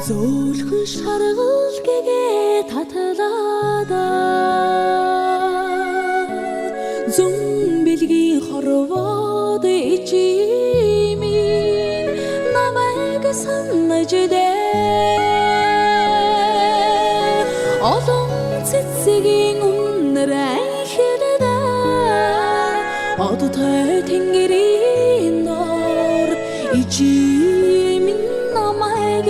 Зөөлхөн шаргал гэгээ татлаада зүн бэлгийн хорвоод ичимин намайг санаж дээ олон цэцгийн үнэр анхилда одтой тэнгэрийн нор ичимин намайг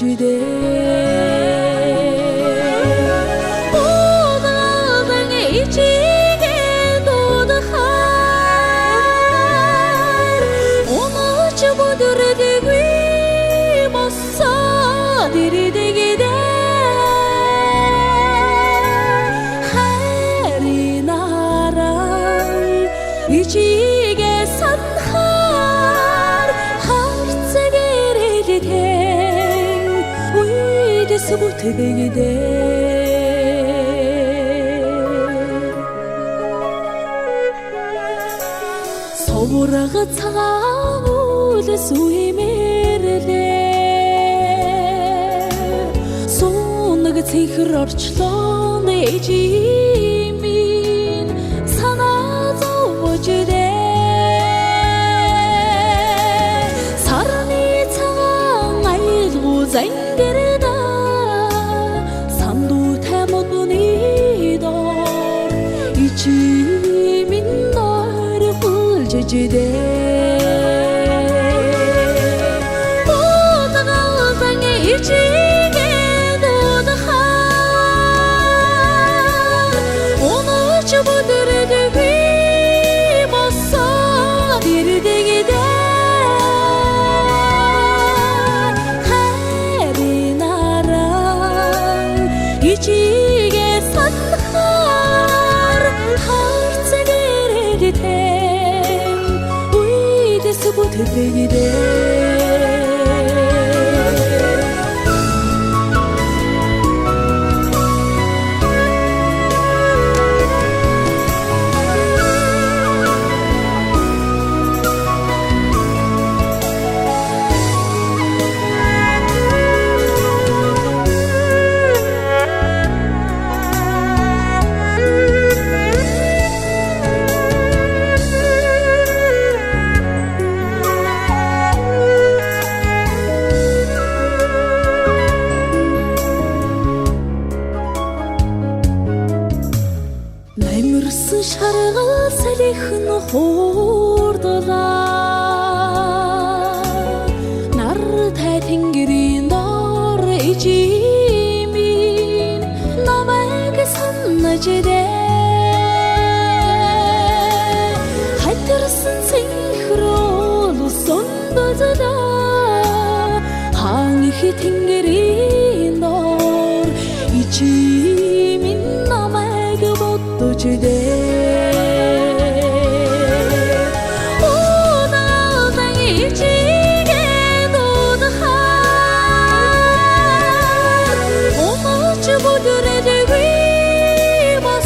Today, oh, the itching to the heart. Oh, much about the degree, Mossa, did it again? Harinara, itching as sun hearts again. 못되게 서보라가 차가울 수임에르래 손나가 цэнхэр орчлоо ээжимин санаа зовж дээ сарны цагаан айлгуу зангэрдэ Ichimin nar hulcede O tagaltang ichige do the har Onu çabudere de bi masa dirde gide Harinara ichige sanha Наймарсан шаргал салихэн хуурдлаа нар тай тэнгэрийн дор ичимин намайг санаж дээ хайтарсан цэнхрол сондозда хаан их тэнгэрийн дор ичимин намайг Today, oh, the itching to the heart. Oh, much about the degree was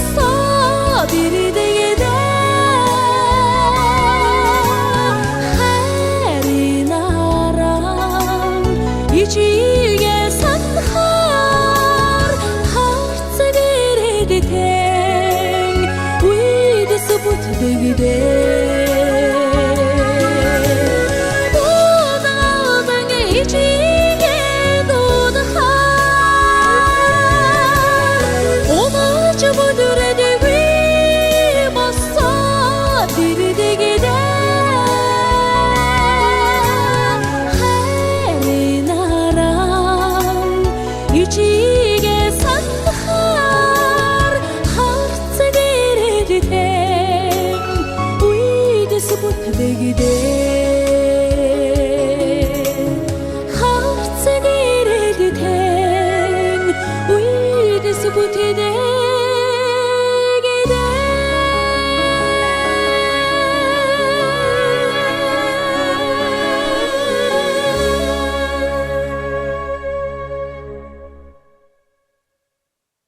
gide hartse direlten uide subutide